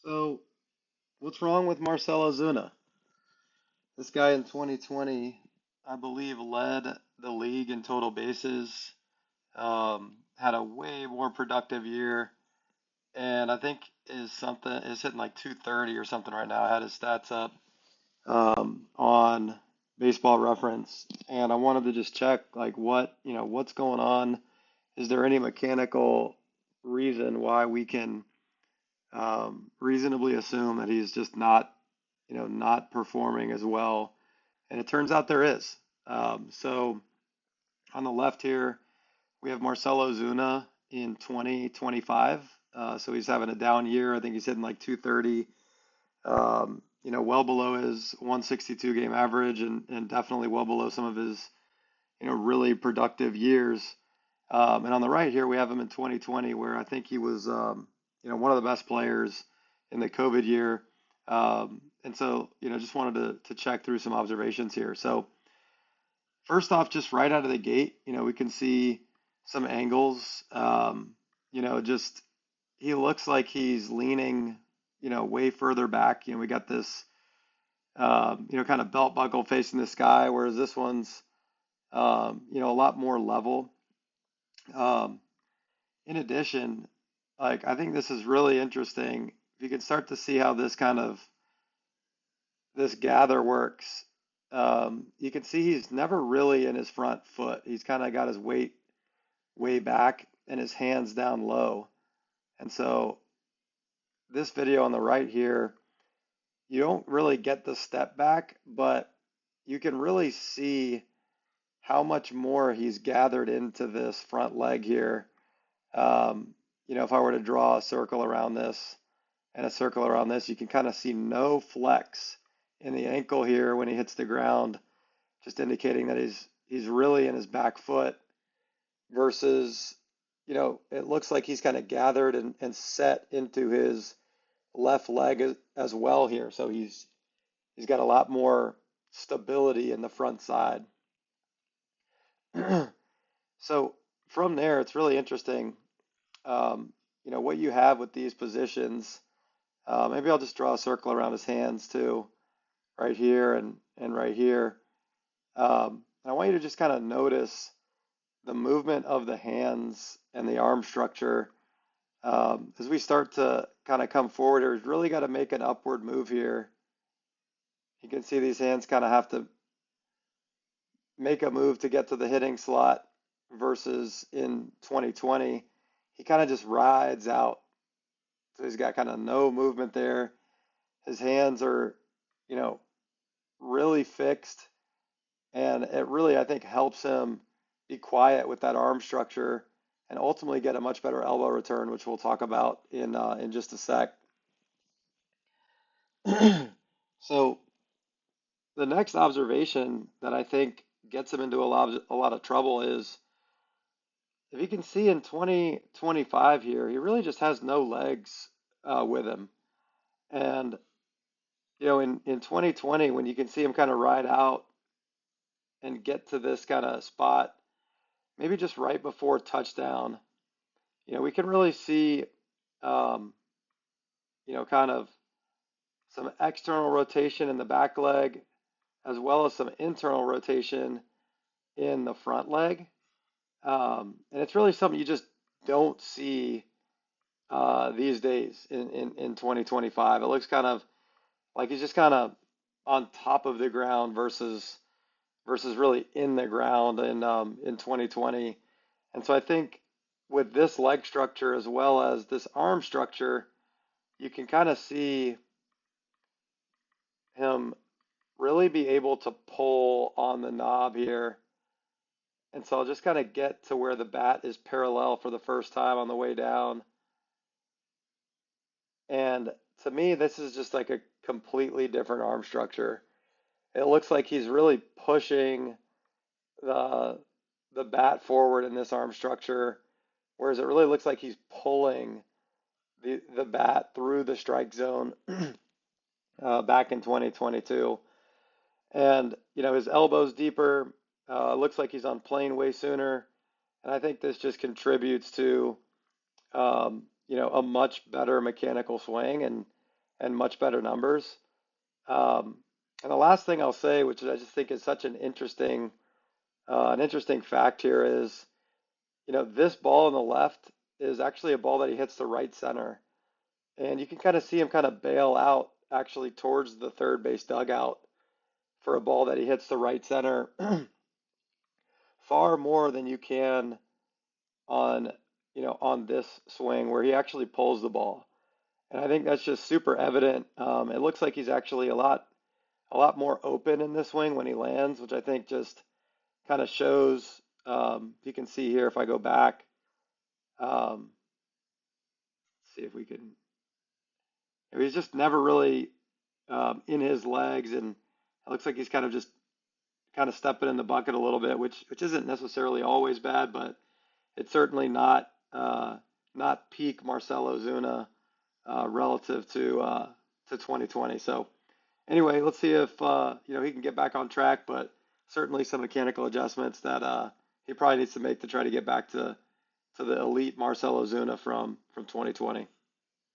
So, what's wrong with Marcell Ozuna? This guy in 2020, I believe, led the league in total bases, had a way more productive year, and I think is hitting like 230 or something right now. I had his stats up on Baseball Reference, and I wanted to just check like what's going on. Is there any mechanical reason why we can reasonably assume that he's just not performing as well. And it turns out there is. So on the left here, we have Marcell Ozuna in 2025. So he's having a down year. I think he's hitting like 230, well below his 162 game average and definitely well below some of his, really productive years. And on the right here, we have him in 2020, where I think he was, one of the best players in the COVID year. And so, just wanted to check through some observations here. So, first off, just right out of the gate, we can see some angles. Just he looks like he's leaning, way further back. We got this, kind of belt buckle facing the sky, whereas this one's, a lot more level. Um, in addition, like I think this is really interesting. If you can start to see how this gather works, you can see he's never really in his front foot. He's kind of got his weight way back and his hands down low. And so this video on the right here, you don't really get the step back, but you can really see how much more he's gathered into this front leg here. If I were to draw a circle around this and a circle around this, you can kind of see no flex in the ankle here when he hits the ground, just indicating that he's really in his back foot versus, it looks like he's kind of gathered and set into his left leg as well here. So he's got a lot more stability in the front side. So from there, it's really interesting, what you have with these positions. Maybe I'll just draw a circle around his hands too, right here and right here. And I want you to just kind of notice the movement of the hands and the arm structure. As we start to kind of come forward, we've really got to make an upward move here. You can see these hands kind of have to make a move to get to the hitting slot versus in 2020, he kind of just rides out. So he's got kind of no movement there. His hands are, really fixed. And it really, I think, helps him be quiet with that arm structure and ultimately get a much better elbow return, which we'll talk about in just a sec. So the next observation that I think gets him into a lot of trouble is if you can see in 2025 here, he really just has no legs with him. And, in 2020, when you can see him kind of ride out and get to this kind of spot, maybe just right before touchdown, we can really see, kind of some external rotation in the back leg as well as some internal rotation in the front leg. And it's really something you just don't see these days in 2025. It looks kind of like he's just kind of on top of the ground versus really in the ground in 2020. And so I think with this leg structure as well as this arm structure, you can kind of see him really be able to pull on the knob here. And so I'll just kind of get to where the bat is parallel for the first time on the way down. And to me, this is just like a completely different arm structure. It looks like he's really pushing the bat forward in this arm structure, whereas it really looks like he's pulling the bat through the strike zone back in 2022. And, his elbow's deeper. Looks like he's on plane way sooner. And I think this just contributes to, a much better mechanical swing. And and much better numbers. Um, and the last thing I'll say, which I just think is such an interesting fact here, is this ball on the left is actually a ball that he hits the right center, and you can kind of see him kind of bail out actually towards the third base dugout for a ball that he hits the right center far more than you can on on this swing where he actually pulls the ball. And I think that's just super evident. It looks like he's actually a lot more open in this swing when he lands, which I think just kind of shows. You can see here if I go back, um, see if we can. He's just never really in his legs, and it looks like he's kind of stepping in the bucket a little bit, which isn't necessarily always bad, but it's certainly not peak Marcell Ozuna relative to 2020. So anyway, let's see if he can get back on track, but certainly some mechanical adjustments that he probably needs to make to try to get back to the elite Marcell Ozuna from 2020.